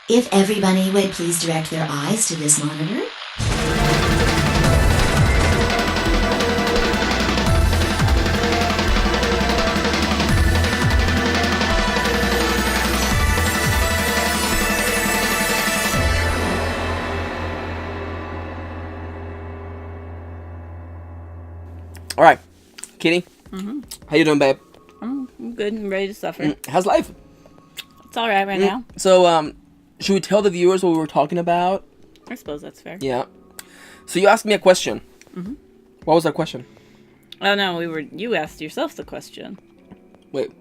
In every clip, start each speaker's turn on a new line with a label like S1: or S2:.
S1: If everybody would please direct their eyes to this monitor.
S2: All right, Kitty.
S3: Mm-hmm.
S2: How you doing, babe?
S3: I'm good and ready to suffer.
S2: How's life?
S3: It's all right now.
S2: So, should we tell the viewers what we were talking about?
S3: I suppose that's fair.
S2: Yeah. So you asked me a question.
S3: Mm-hmm.
S2: What was that question?
S3: Oh no, you asked yourself the question.
S2: Wait.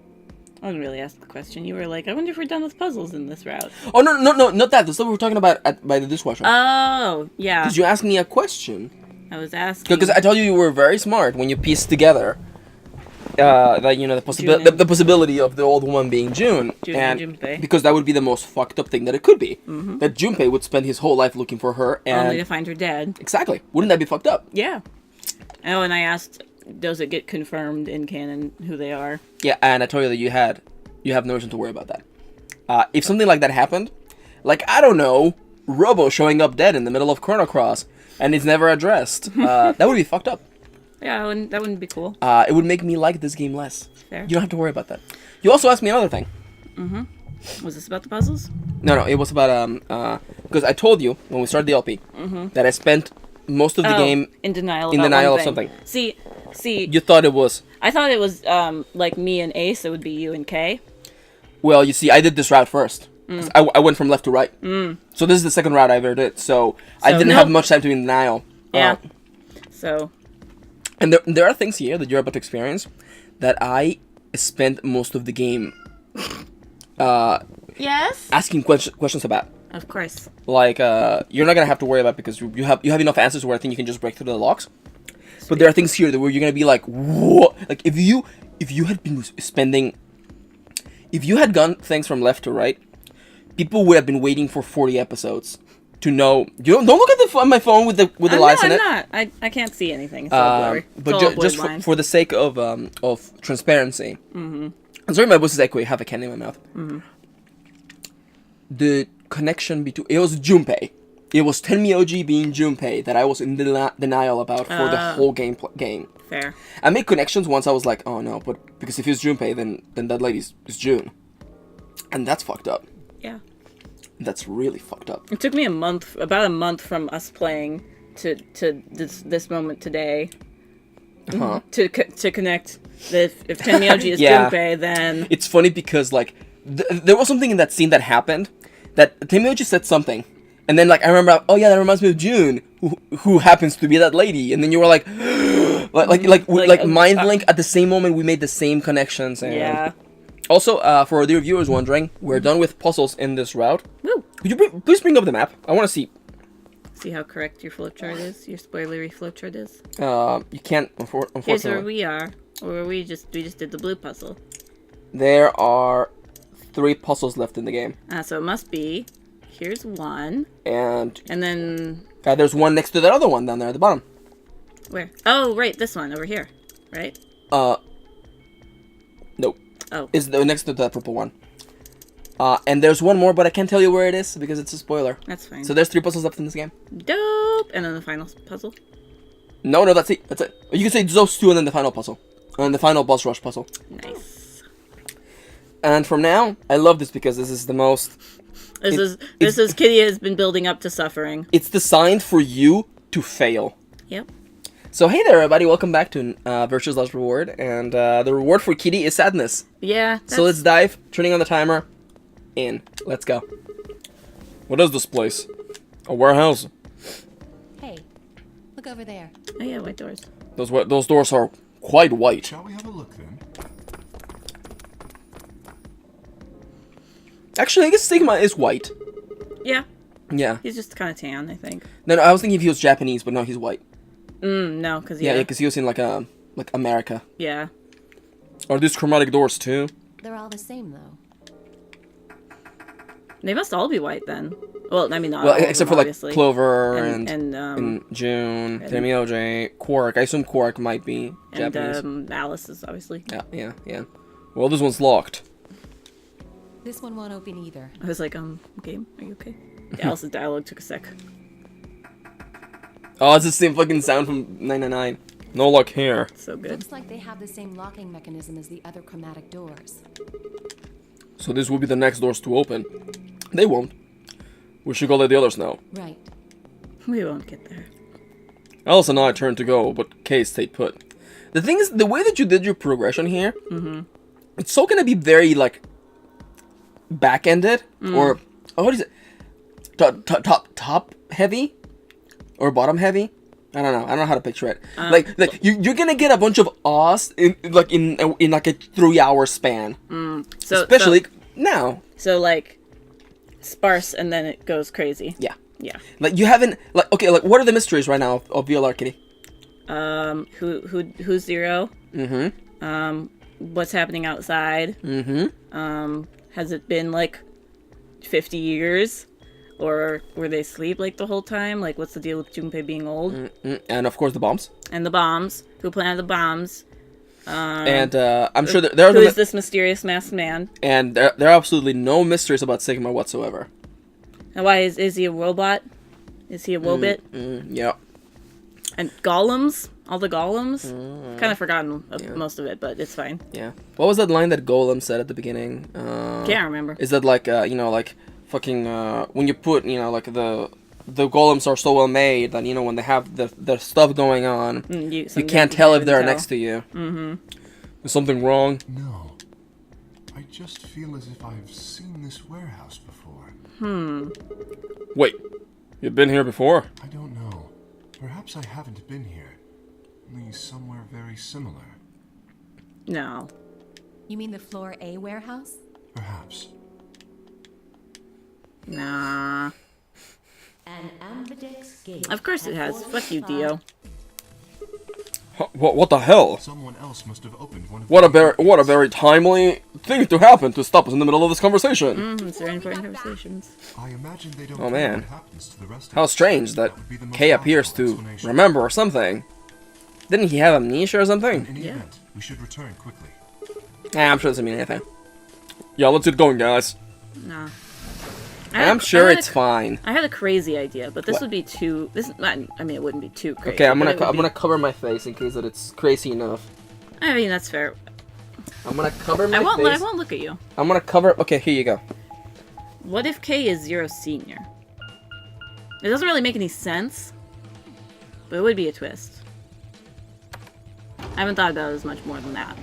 S3: I didn't really ask the question. You were like, I wonder if we're done with puzzles in this route.
S2: Oh no, not that. The stuff we were talking about by the dishwasher.
S3: Oh yeah.
S2: Because you asked me a question.
S3: I was asking.
S2: Because I told you were very smart when you pieced together that the possibility of the old woman being June, and
S3: Junpei.
S2: Because that would be the most fucked up thing that it could be. Mm-hmm. That Junpei would spend his whole life looking for her, and
S3: only to find her dead.
S2: Exactly. Wouldn't that be fucked up?
S3: Yeah. Oh, and I asked, does it get confirmed in canon who they are?
S2: Yeah, and I told you that you have no reason to worry about that. If something like that happened, like I don't know, Robo showing up dead in the middle of Chrono Cross. And it's never addressed. That would be fucked up.
S3: Yeah, that wouldn't be cool.
S2: It would make me like this game less.
S3: Fair.
S2: You don't have to worry about that. You also asked me another thing.
S3: Mm-hmm. Was this about the puzzles?
S2: No, it was about because I told you when we started the LP that I spent most of the game
S3: in denial.
S2: In
S3: about
S2: denial
S3: one
S2: of
S3: thing.
S2: something.
S3: See.
S2: You thought it was.
S3: I thought it was like me and Ace. It would be you and Kay.
S2: Well, you see, I did this route first. I went from left to right. So this is the second route I ever did. So I didn't have much time to be in denial.
S3: Yeah. So.
S2: And there are things here that you're about to experience that I spent most of the game
S3: Yes.
S2: asking questions about.
S3: Of course.
S2: Like you're not gonna have to worry about because you have enough answers where I think you can just break through the locks. Sweet. But there are things here that where you're gonna be like, what? Like if you had been spending, if you had gone things from left to right, people would have been waiting for 40 episodes to know. You don't look at my phone with the lights in it.
S3: I'm not. I can't see anything. It's all blurry.
S2: But just for the sake of transparency. I'm sorry, my voice is echoey. I have a candy in my mouth. The connection between it was Junpei. It was Tenmyoji being Junpei that I was in denial about for the whole game.
S3: Fair.
S2: I made connections once. I was like, oh no, but because if it's Junpei, then that lady's is June, and that's fucked up.
S3: Yeah.
S2: That's really fucked up.
S3: It took me about a month from us playing to this moment today to connect. If Tenmyoji is Junpei, then
S2: it's funny because like there was something in that scene that happened that Tenmyoji said something, and then like I remember, oh yeah, that reminds me of June, who happens to be that lady, and then you were like, like mind blink at the same moment we made the same connections. And
S3: yeah.
S2: Also, for the reviewers wondering, we're done with puzzles in this route.
S3: Woo.
S2: Could you please bring up the map? I want to see.
S3: See how correct your flowchart is? Your spoilery flowchart is?
S2: You can't, unfortunately.
S3: Here's where we are. Or we just did the blue puzzle.
S2: There are 3 puzzles left in the game.
S3: So it must be. Here's one.
S2: And
S3: then...
S2: there's one next to that other one down there at the bottom.
S3: Where? Oh, right, this one over here. Right?
S2: Nope.
S3: Oh.
S2: It's next to that purple one. And there's one more, but I can't tell you where it is because it's a spoiler.
S3: That's fine.
S2: So there's 3 puzzles left in this game.
S3: Dope! And then the final puzzle?
S2: No, that's it. That's it. You can say those 2 and then the final puzzle. And the final boss rush puzzle.
S3: Nice.
S2: And from now, I love this because this is the most...
S3: This is Kitty has been building up to suffering.
S2: It's designed for you to fail.
S3: Yep.
S2: So hey there, everybody. Welcome back to Virtue's Last Reward. And the reward for Kitty is sadness.
S3: Yeah.
S2: So let's dive. Turning on the timer. In. Let's go. What is this place? A warehouse?
S4: Hey, look over there.
S3: Oh yeah, white doors.
S2: Those doors are quite white.
S5: Shall we have a look then?
S2: Actually, I guess Sigma is white.
S3: Yeah.
S2: Yeah.
S3: He's just kind of tan, I think.
S2: No, I was thinking if he was Japanese, but no, he's white.
S3: No, because
S2: Yeah, because he was in like America.
S3: Yeah.
S2: Are these chromatic doors too?
S4: They're all the same, though.
S3: They must all be white then. Well, I mean, not
S2: Well,
S3: all of
S2: except
S3: them,
S2: for like
S3: obviously.
S2: Clover
S3: and
S2: June, Tenmyoji, Quark. I assume Quark might be Japanese.
S3: And Alice is obviously.
S2: Yeah. Well, this one's locked.
S4: This one won't open either.
S3: I was like, game, are you okay? Alice's dialogue took a sec.
S2: Oh, it's the same fucking sound from 999. No luck here.
S3: So good.
S4: Looks like they have the same locking mechanism as the other chromatic doors.
S2: So this will be the next doors to open. They won't. We should go let the others know.
S4: Right.
S3: We won't get there.
S2: Alice and I turned to go, but Kay stayed put. The thing is, the way that you did your progression here, it's so gonna be very, like, back-ended, or, what is it? Top heavy? Or bottom heavy? I don't know. I don't know how to picture it. Like you're gonna get a bunch of Oz in like a 3-hour span.
S3: So
S2: especially now.
S3: So like sparse and then it goes crazy.
S2: Yeah.
S3: Yeah.
S2: Like you haven't like okay, like what are the mysteries right now of VLR Kitty?
S3: Who's Zero? What's happening outside? Has it been like 50 years? Or were they asleep like the whole time? Like, what's the deal with Junpei being old?
S2: And of course the bombs.
S3: And the bombs. Who planted the bombs?
S2: And I'm sure there are
S3: who is this mysterious masked man?
S2: And there are absolutely no mysteries about Sigma whatsoever.
S3: And why is he a robot? Is he a Wobit?
S2: Yeah.
S3: And golems? All the golems? Kind of forgotten most of it, but it's fine.
S2: Yeah. What was that line that Golem said at the beginning?
S3: Can't remember.
S2: Is that like like fucking when you put like the golems are so well made that when they have the stuff going on, you can't tell if they're next to you. Is something wrong?
S5: No, I just feel as if I've seen this warehouse before.
S2: Wait, you've been here before?
S5: I don't know. Perhaps I haven't been here. Only somewhere very similar.
S3: No.
S4: You mean the floor A warehouse?
S5: Perhaps.
S3: Nah.
S6: An ambidex gate.
S3: Of course it has. Fuck you, Dio.
S2: What the hell?
S5: Someone else must have opened one of
S2: What a very timely thing to happen to stop us in the middle of this conversation.
S3: It's very important conversations.
S5: I imagine they don't
S2: Oh man,
S5: what happens to the rest of
S2: how
S5: us.
S2: strange that
S5: would be the most
S2: Kay appears
S5: logical
S2: to
S5: explanation.
S2: remember or something. Didn't he have amnesia or something?
S5: In any event, we should return quickly.
S2: I'm sure it doesn't mean anything. Yeah, let's get going, guys.
S3: Nah.
S2: I'm sure it's fine.
S3: I had a crazy idea, but this
S2: What?
S3: would be too. I mean, it wouldn't be too crazy.
S2: Okay, I'm
S3: but
S2: gonna cover my face in case that it's crazy enough.
S3: I mean, that's fair.
S2: I'm gonna cover my
S3: I
S2: face.
S3: won't look at you.
S2: I'm gonna cover. Okay, here you go.
S3: What if K is Zero Senior? It doesn't really make any sense, but it would be a twist. I haven't thought about it as much more than that.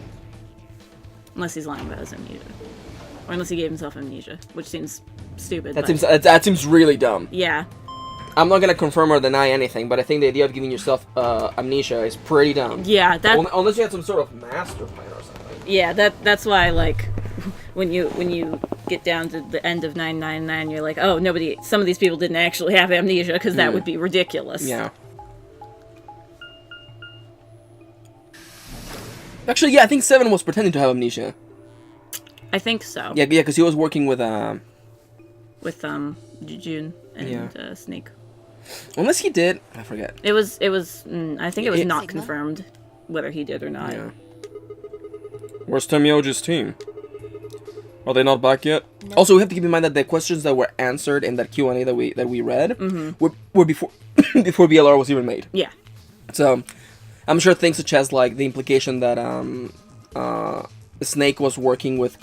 S3: Unless he's lying about his amnesia. Or unless he gave himself amnesia, which seems stupid.
S2: That seems really dumb.
S3: Yeah.
S2: I'm not gonna confirm or deny anything, but I think the idea of giving yourself amnesia is pretty dumb.
S3: Yeah, that.
S2: Unless you had some sort of master plan or something.
S3: Yeah, that's why, like, when you get down to the end of 999, you're like, oh, some of these people didn't actually have amnesia, because that would be ridiculous.
S2: Yeah. Actually, yeah, I think 7 was pretending to have amnesia.
S3: I think so.
S2: Yeah, because he was working with
S3: Jujun and Snake.
S2: Unless he did, I forget.
S3: It was. I think it was not
S4: Sigma?
S3: confirmed whether he did or not.
S2: Yeah. Where's Temioji's team? Are they not back yet?
S4: No.
S2: Also, we have to keep in mind that the questions that were answered in that Q&A that we read were before before BLR was even made.
S3: Yeah.
S2: So, I'm sure things such as like the implication that Snake was working with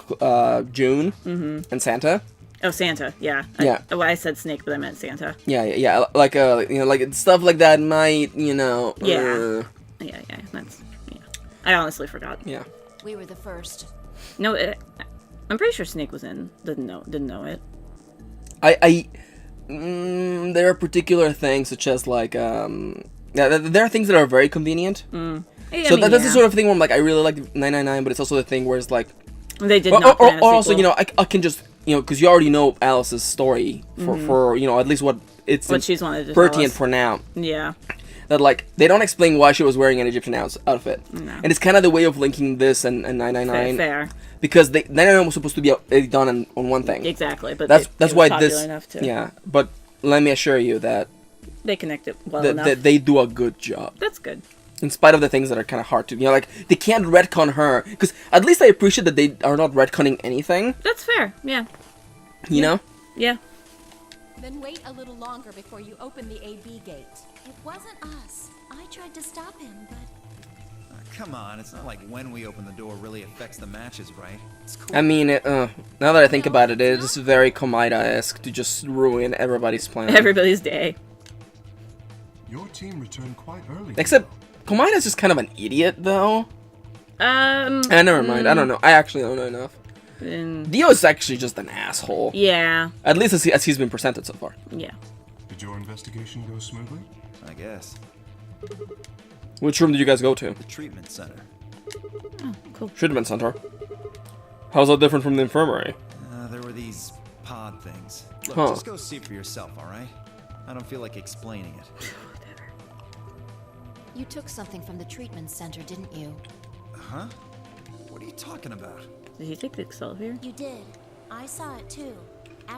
S2: June and Santa.
S3: Oh, Santa. Yeah.
S2: Yeah.
S3: I said Snake, but I meant Santa.
S2: Yeah. Like like stuff like that might
S3: Yeah. Yeah. That's. Yeah. I honestly forgot.
S2: Yeah.
S4: We were the first.
S3: No, I'm pretty sure Snake was in. Didn't know it.
S2: There are particular things such as like there are things that are very convenient.
S3: That's
S2: That's the sort of thing where I'm like, I really like 999, but it's also the thing where it's like
S3: they did not. Plan a
S2: or also
S3: sequel.
S2: I can just because you already know Alice's story for at least what
S3: she's wanted to
S2: pertinent
S3: tell us.
S2: for now.
S3: Yeah.
S2: That like they don't explain why she was wearing an Egyptian outfit,
S3: No.
S2: and it's kind of the way of linking this and 999
S3: Fair.
S2: because 999 was supposed to be done on one thing.
S3: Exactly, but
S2: That's
S3: it
S2: why
S3: was popular
S2: this
S3: enough to,
S2: yeah. But let me assure you that
S3: they connect it well enough.
S2: they do a good job.
S3: That's good.
S2: In spite of the things that are kind of hard to, like, they can't retcon her. Because at least I appreciate that they are not retconning anything.
S3: That's fair, yeah.
S2: You know?
S3: Yeah.
S4: Then wait a little longer before you open the AB gate.
S7: It wasn't us. I tried to stop him, but...
S8: Come on, it's not like when we open the door really affects the matches, right? It's cool.
S2: I mean, now that I think about it, it's very Komaida-esque to just ruin everybody's plan.
S3: Everybody's day.
S5: Your team returned quite early.
S2: Except, Komaida's just kind of an idiot, though. Never mind. I don't know. I actually don't know enough. Dio's actually just an asshole.
S3: Yeah.
S2: At least as he's been presented so far.
S3: Yeah.
S5: Did your investigation go smoothly?
S8: I guess.
S2: Which room did you guys go to?
S8: The treatment center.
S3: Oh, cool.
S2: Treatment center. How's that different from the infirmary?
S8: There were these pod things. Look,
S2: Huh.
S8: just go see for yourself, alright? I don't feel like explaining it.
S7: You took something from the treatment center, didn't you?
S8: Huh? What are you talking about?
S3: Did he take the Excalibur?
S7: You did. I saw it too.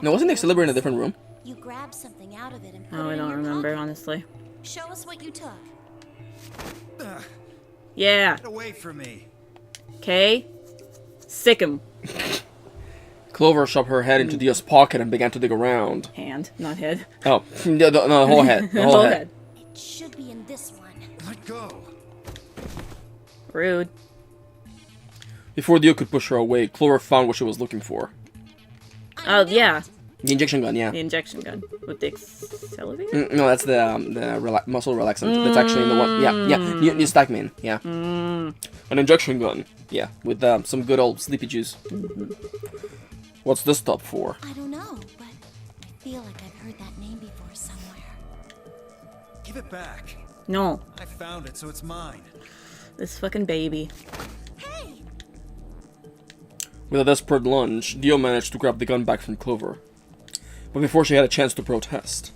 S2: No, wasn't the Excalibur in a different room?
S7: You grabbed something out of it and put
S3: Oh,
S7: it
S3: I
S7: in
S3: don't
S7: your
S3: remember,
S7: pocket.
S3: honestly.
S7: Show us what you took.
S3: Yeah.
S8: Get away from me.
S3: Okay. Sick him.
S2: Clover shoved her head into Dio's pocket and began to dig around.
S3: Hand, not head.
S2: Oh, no, the whole head. The whole head.
S7: It should be in this one.
S8: Let go.
S3: Rude.
S2: Before Dio could push her away, Clover found what she was looking for.
S3: Oh, yeah.
S2: The injection gun, yeah.
S3: The injection gun. With the Excalibur?
S2: No, that's the muscle relaxant. That's actually the one. Yeah. You stack me in. Yeah. An injection gun. Yeah, with some good old sleepy juice. What's this stuff for?
S7: I don't know, but I feel like I've heard that name before somewhere.
S8: Give it back.
S3: No.
S8: I found it, so it's mine.
S3: This fucking baby.
S7: Hey!
S2: With a desperate lunge, Dio managed to grab the gun back from Clover. But before she had a chance to protest.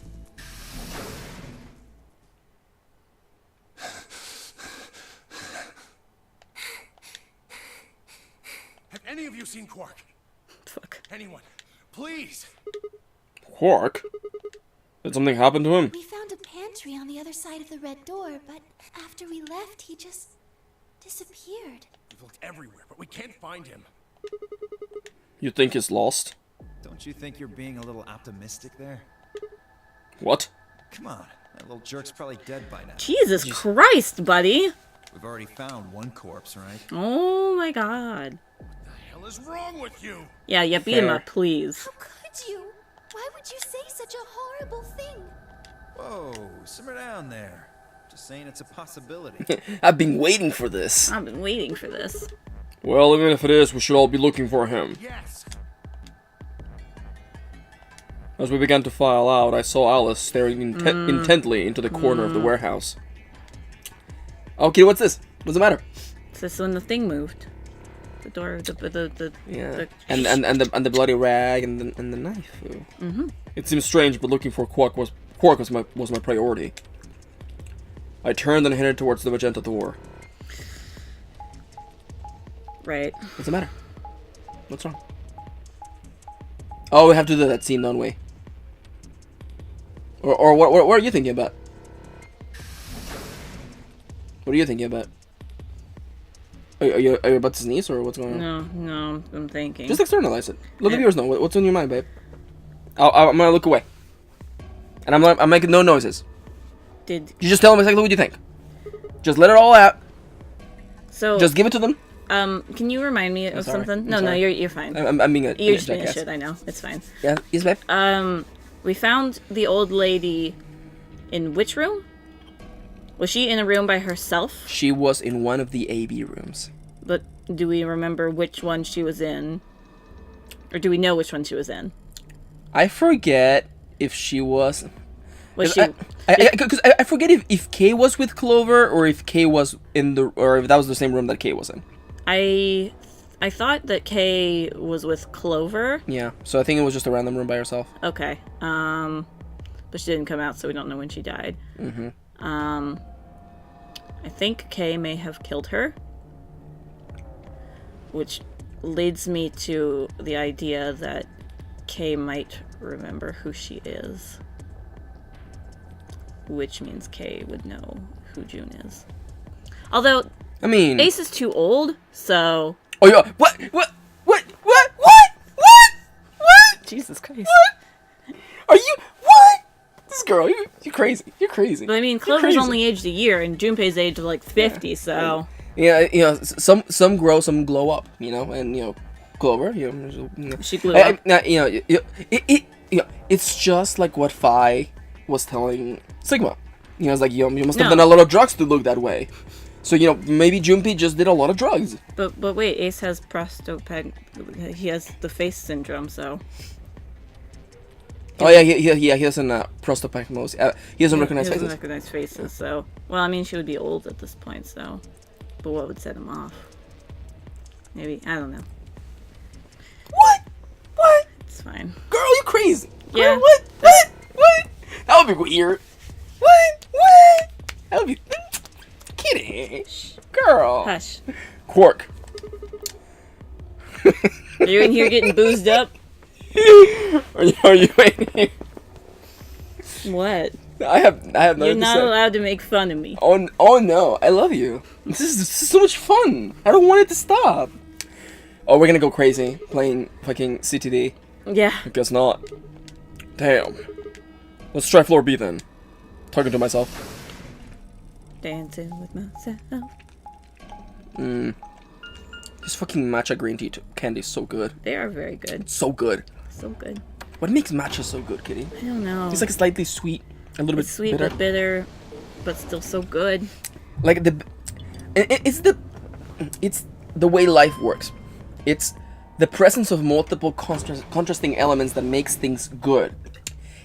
S5: Have any of you seen Quark?
S3: Fuck.
S5: Anyone? Please!
S2: Quark? Did something happen to him?
S7: We found a pantry on the other side of the red door, but after we left, he just disappeared.
S5: We've looked everywhere, but we can't find him.
S2: You think he's lost?
S8: Don't you think you're being a little optimistic there?
S2: What?
S8: Come on, that little jerk's probably dead by now.
S3: Jesus Christ, buddy.
S8: We've already found one corpse, right?
S3: Oh my god.
S5: What the hell is wrong with you?
S3: Yeah, beat him
S2: Fair.
S3: up, please.
S7: How could you? Why would you say such a horrible thing?
S8: Whoa, simmer down there. Just saying it's a possibility.
S2: I've been waiting for this.
S3: I've been waiting for this.
S2: Well, even if it is, we should all be looking for him.
S5: Yes!
S2: As we began to file out, I saw Alice staring intently into the corner of the warehouse. Okay, what's this? What's the matter?
S3: It's just when the thing moved. The door, the
S2: Yeah, and the bloody rag and the knife. It seems strange, but looking for Quark was my priority. I turned and headed towards the magenta door.
S3: Right.
S2: What's the matter? What's wrong? Oh, we have to do that scene, don't we? Or what are you thinking about? What are you thinking about? Are you about to sneeze or what's going on?
S3: No, I'm thinking.
S2: Just externalize it. Let the viewers know what's on your mind, babe. I'm gonna look away, and I'm making no noises.
S3: Did
S2: You just tell them exactly what you think. Just let it all out.
S3: so?
S2: Just give it to them.
S3: Can you remind me of
S2: sorry.
S3: something?
S2: I'm
S3: No,
S2: sorry.
S3: you're fine.
S2: I'm being a
S3: You're just being a
S2: jackass.
S3: shit. I know. It's fine.
S2: Yeah, yes, babe.
S3: We found the old lady in which room? Was she in a room by herself?
S2: She was in one of the AB rooms.
S3: But do we remember which one she was in? Or do we know which one she was in?
S2: I forget if she was.
S3: Was she?
S2: Because I forget if Kay was with Clover or if Kay was in the, or if that was the same room that Kay was in.
S3: I thought that Kay was with Clover.
S2: Yeah, so I think it was just a random room by herself.
S3: Okay. But she didn't come out, so we don't know when she died. I think Kay may have killed her, which leads me to the idea that Kay might remember who she is, which means Kay would know who June is. Although,
S2: I mean...
S3: Ace is too old, so...
S2: Oh, yeah. What?
S3: Jesus Christ.
S2: What? Are you... What? This girl, you're crazy. You're crazy.
S3: But I mean, Clover's only aged a year, and Junpei's aged like 50, so...
S2: Yeah, you know, some grow, some glow up, you know, and, you know, Clover, you know...
S3: She grew up.
S2: You know, it's just like what Phi was telling Sigma. You know, it's like, you must have done a lot of drugs to look that way. So, you know, maybe Junpei just did a lot of drugs.
S3: But wait, Ace has he has the face syndrome, so...
S2: Oh yeah, he doesn't prostopagnosis. He doesn't recognize faces.
S3: He doesn't recognize faces, so... Well, I mean, she would be old at this point, so... But what would set him off? Maybe, I don't know.
S2: What?
S3: It's fine.
S2: Girl, you crazy.
S3: Yeah.
S2: Girl, what? That would be weird. What? That would be... Kidding. Girl.
S3: Hush.
S2: Quark.
S3: Are you in here getting boozed up?
S2: Are you in here?
S3: What?
S2: I have nothing
S3: You're
S2: to
S3: not
S2: say.
S3: allowed to make fun of me.
S2: Oh no, I love you. This is so much fun. I don't want it to stop. Oh, we're gonna go crazy playing fucking CTD.
S3: Yeah.
S2: I guess not. Damn. Let's try floor B then. Talking to myself.
S3: Dancing with myself.
S2: This fucking matcha green tea candy is so good.
S3: They are very good.
S2: So good.
S3: So good.
S2: What makes matcha so good, Kitty?
S3: I don't know.
S2: It's like slightly sweet, a little bit
S3: sweet
S2: bitter.
S3: but bitter, but still so good.
S2: Like it's the way life works. It's the presence of multiple contrasting elements that makes things good.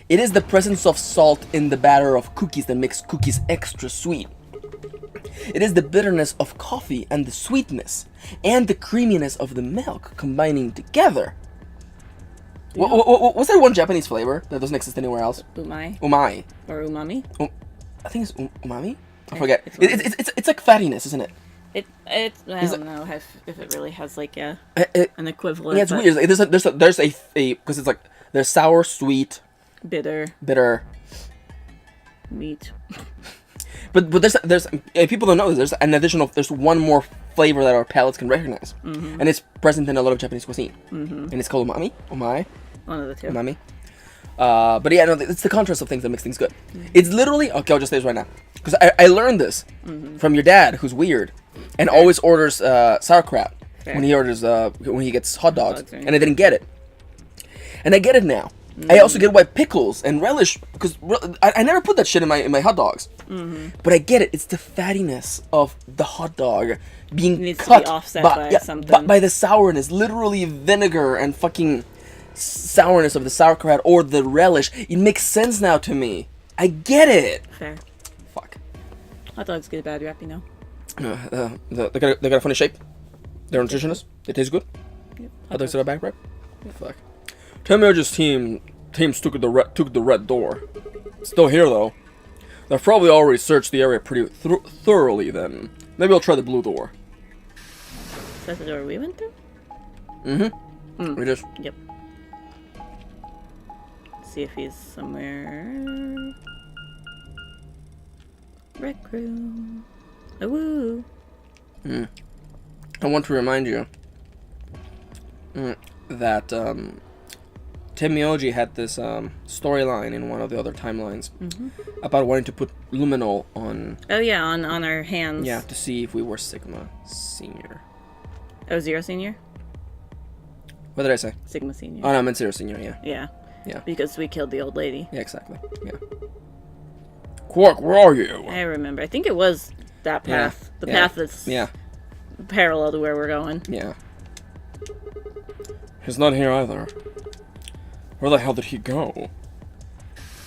S2: It is the presence of salt in the batter of cookies that makes cookies extra sweet. It is the bitterness of coffee and the sweetness and the creaminess of the milk combining together. Yeah. What's that one Japanese flavor that doesn't exist anywhere else? Umai.
S3: Or umami?
S2: I think it's umami? I forget. It's like fattiness, isn't it?
S3: I don't know if it really has like an equivalent.
S2: Yeah, it's weird. There's a because it's like there's sour, sweet,
S3: bitter, meat.
S2: But there's people don't know this. There's one more flavor that our palates can recognize, and it's present in a lot of Japanese cuisine, and it's called umami.
S3: One of the two.
S2: Umami. But yeah, no, it's the contrast of things that makes things good. It's literally okay. I'll just say this right now because I learned this from your dad, who's weird and always orders sauerkraut when he gets hot dogs, and I didn't get it, and I get it now. I also get why pickles and relish, because I never put that shit in my hot dogs. But I get it. It's the fattiness of the hot dog being cut by the sourness, literally vinegar and fucking sourness of the sauerkraut or the relish. It makes sense now to me. I get it.
S3: Fair.
S2: Fuck.
S3: Hot dogs get a bad rap, you know.
S2: They got a funny shape. They're nutritious. They taste good.
S3: Yep.
S2: Hot dogs got a bad rap. Yep. Fuck. Temuji's teams took the red door. Still here though. They've probably already searched the area pretty thoroughly then. Maybe I'll try the blue door.
S3: Is that the door we went through?
S2: We just...
S3: Yep. See if he's somewhere. Rec room. Oh, woo.
S2: I want to remind you that Temioji had this storyline in one of the other timelines about wanting to put luminol on...
S3: Oh yeah, on our hands.
S2: Yeah, to see if we were Sigma Senior.
S3: Oh, Zero Senior?
S2: What did I say?
S3: Sigma Senior.
S2: Oh no, I meant Zero Senior, yeah.
S3: Yeah.
S2: Yeah.
S3: Because we killed the old lady.
S2: Yeah, exactly. Yeah. Quark, where are you?
S3: I remember. I think it was that path. The path that's parallel to where we're going.
S2: Yeah. He's not here either. Where the hell did he go?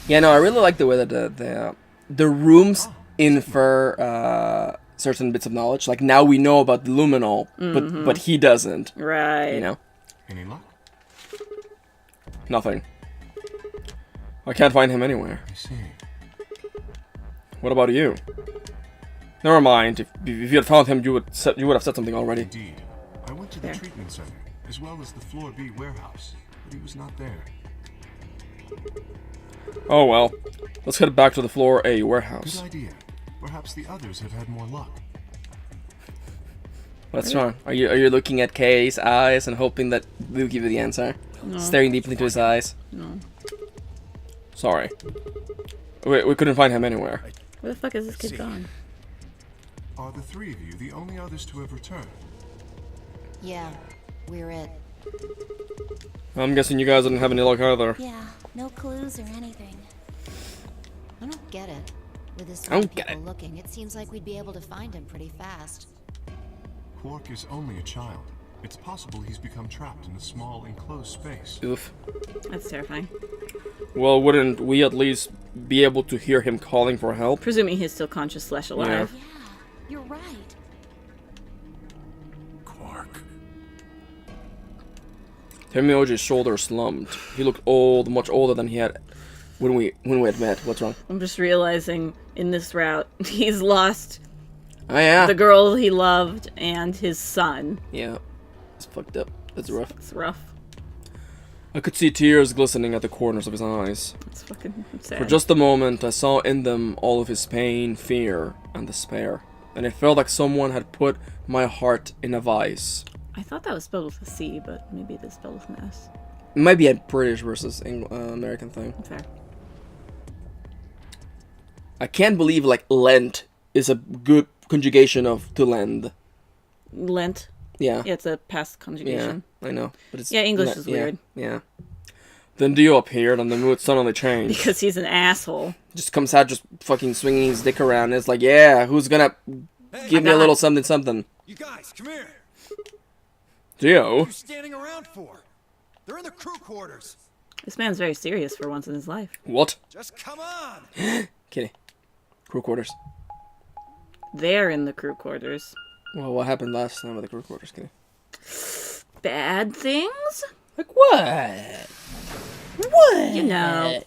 S2: Yeah, no, I really like the way that the rooms infer certain bits of knowledge. Like now we know about the luminol, but he doesn't.
S3: Right.
S2: You know.
S5: Any luck?
S2: Nothing. I can't find him anywhere.
S5: I see.
S2: What about you? Never mind. If you had found him, you would have said something already.
S5: Indeed. I went to the treatment center, as well as the Floor B warehouse, but he was not there.
S2: Oh well. Let's head back to the Floor A warehouse.
S5: Good idea. Perhaps the others have had more luck.
S2: What's wrong? Are you looking at Kay's eyes and hoping that we'll give you the answer?
S3: No.
S2: Staring deeply into his eyes.
S3: No.
S2: Sorry. We couldn't find him anywhere.
S3: Where the fuck is this kid gone?
S5: Are the three of you the only others to have returned?
S4: Yeah, we're it.
S2: I'm guessing you guys didn't have any luck either.
S7: Yeah, no clues or anything.
S4: I don't get it. With this
S2: I
S4: many
S2: don't get
S4: people
S2: it.
S4: looking, it seems like we'd be able to find him pretty fast.
S5: Quark is only a child. It's possible he's become trapped in a small enclosed space.
S2: Oof.
S3: That's terrifying.
S2: Well, wouldn't we at least be able to hear him calling for help?
S3: Presuming he's still conscious / alive.
S7: Yeah, you're right.
S5: Quark.
S2: Temioji's shoulders slumped. He looked old, much older than he had when we had met. What's wrong?
S3: I'm just realizing in this route he's lost
S2: Oh yeah.
S3: the girl he loved and his son.
S2: Yeah. It's fucked up. That's rough.
S3: It's rough.
S2: I could see tears glistening at the corners of his eyes.
S3: It's fucking sad.
S2: For just a moment, I saw in them all of his pain, fear, and despair. And it felt like someone had put my heart in a vice.
S3: I thought that was spelled with a C, but maybe it is spelled with an S.
S2: It might be a British versus American thing.
S3: Fair.
S2: I can't believe, like, lent is a good conjugation of to lend.
S3: Lent.
S2: Yeah.
S3: Yeah, it's a past conjugation.
S2: Yeah, I know. But it's
S3: Yeah, English is weird.
S2: Yeah. Then Dio appeared and the mood suddenly changed.
S3: Because he's an asshole.
S2: Just comes out just fucking swinging his dick around. And it's like, yeah, who's gonna give me a little something something?
S8: You guys, come here.
S2: Dio?
S8: What are you standing around for? They're in the crew quarters.
S3: This man's very serious for once in his life.
S2: What?
S8: Just come on.
S2: Kitty. Crew quarters.
S3: They're in the crew quarters.
S2: Well, what happened last time with the crew quarters, Kitty?
S3: Bad things?
S2: Like what? What?
S3: You know.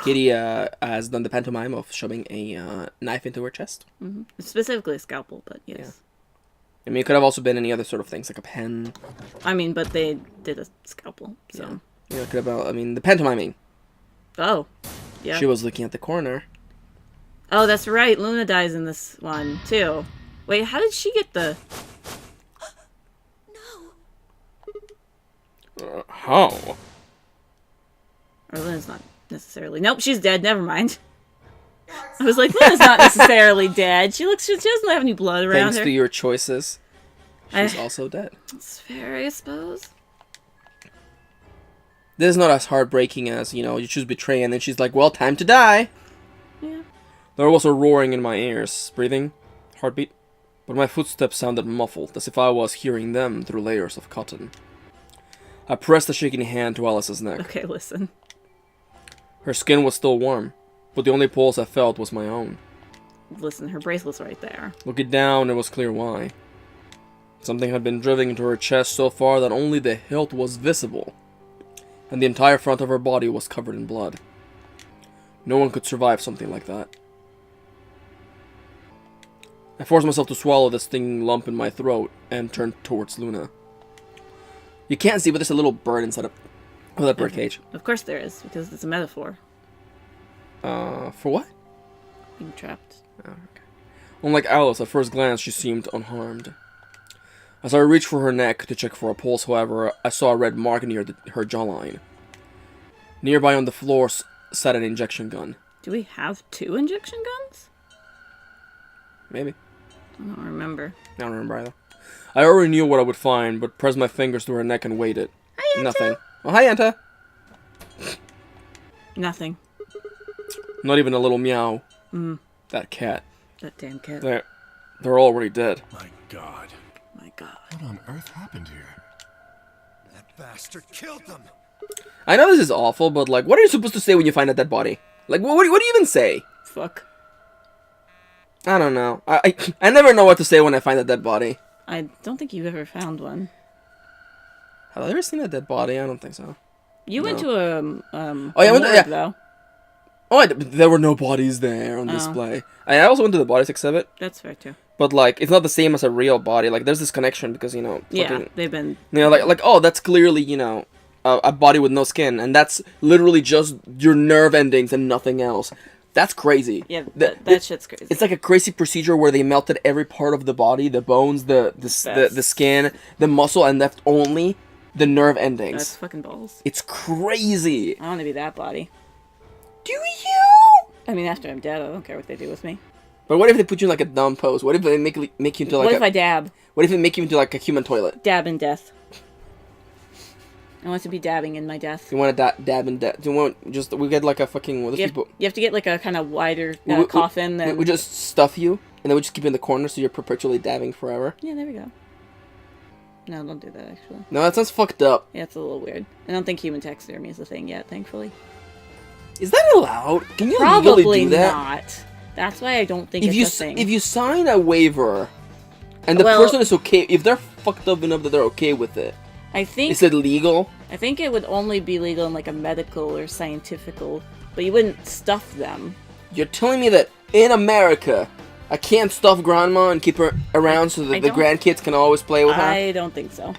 S2: Kitty has done the pantomime of shoving a knife into her chest.
S3: Mm-hmm. Specifically a scalpel, but yes.
S2: Yeah. I mean, it could have also been any other sort of things, like a pen.
S3: I mean, but they did a scalpel, so.
S2: Yeah, it could have, I mean, the pantomiming.
S3: Oh. Yeah.
S2: She was looking at the corner.
S3: Oh, that's right. Luna dies in this one, too. Wait, how did she get the...
S2: How?
S3: Or Luna's not necessarily... Nope, she's dead. Never mind. I was like, Luna's not necessarily dead. She doesn't have any blood around
S2: Thanks
S3: her.
S2: to your choices, she's also dead.
S3: It's fair, I suppose.
S2: This is not as heartbreaking as, you know, you choose betray and then she's like, well, time to die.
S3: Yeah.
S2: There was a roaring in my ears, breathing, heartbeat, but my footsteps sounded muffled, as if I was hearing them through layers of cotton. I pressed a shaking hand to Alice's neck.
S3: Okay, listen.
S2: Her skin was still warm, but the only pulse I felt was my own.
S3: Listen, her bracelet's right there.
S2: Looking down, it was clear why. Something had been driven into her chest so far that only the hilt was visible, and the entire front of her body was covered in blood. No one could survive something like that. I forced myself to swallow this stinging lump in my throat and turned towards Luna. You can't see, but there's a little bird inside of that bird cage.
S3: Of course there is, because it's a metaphor.
S2: For what?
S3: Being trapped.
S2: Oh, okay. Unlike Alice, at first glance, she seemed unharmed. As I reached for her neck to check for a pulse, however, I saw a red mark near her jawline. Nearby on the floor sat an injection gun.
S3: Do we have 2 injection guns?
S2: Maybe.
S3: I don't remember.
S2: I don't remember either. I already knew what I would find, but pressed my fingers through her neck and waited.
S3: Hi, Anta.
S2: Nothing. Oh, hi, Anta.
S3: Nothing.
S2: Not even a little meow.
S3: Mm.
S2: That cat.
S3: That damn cat.
S2: They're already dead.
S5: My God.
S3: My God.
S5: What on earth happened here?
S8: That bastard killed them.
S2: I know this is awful, but like, what are you supposed to say when you find a dead body? Like, what do you even say?
S3: Fuck.
S2: I don't know. I never know what to say when I find a dead body.
S3: I don't think you've ever found one.
S2: Have I ever seen a dead body? I don't think so.
S3: You went to a
S2: I went to,
S3: morgue, though.
S2: Oh, there were no bodies there on display. I also went to the bodies exhibit.
S3: That's fair too.
S2: But like, it's not the same as a real body. Like, there's this connection because
S3: Yeah, they've been.
S2: Like oh, that's clearly a body with no skin, and that's literally just your nerve endings and nothing else. That's crazy.
S3: Yeah, that shit's crazy.
S2: It's like a crazy procedure where they melted every part of the body, the bones, the skin, the muscle, and left only the nerve endings.
S3: That's fucking balls.
S2: It's crazy.
S3: I want to be that body.
S2: Do you?
S3: I mean, after I'm dead, I don't care what they do with me.
S2: But what if they put you in like a dumb pose? What if they make you into like
S3: What if I dab?
S2: What if they make you into like a human toilet?
S3: Dab in death. I want to be dabbing in my death.
S2: You want to dab in death? Do you want we get like a fucking
S3: You have to get like a kind of wider coffin.
S2: We just stuff you, and then we just keep you in the corner so you're perpetually dabbing forever.
S3: Yeah, there we go. No, don't do that, actually.
S2: No, that sounds fucked up.
S3: Yeah, it's a little weird. I don't think human taxidermy is a thing yet, thankfully.
S2: Is that allowed? Can you
S3: Probably
S2: legally do that?
S3: Not. That's why I don't think it's a thing.
S2: If you sign a waiver, and the person is okay, if they're fucked up enough that they're okay with it,
S3: I think...
S2: Is it legal?
S3: I think it would only be legal in like a medical or scientifical, but you wouldn't stuff them.
S2: You're telling me that in America, I can't stuff grandma and keep her around so that the grandkids can always play with her?
S3: I don't think so.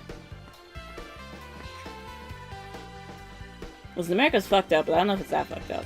S3: Listen, America's fucked up, but I don't know if it's that fucked up.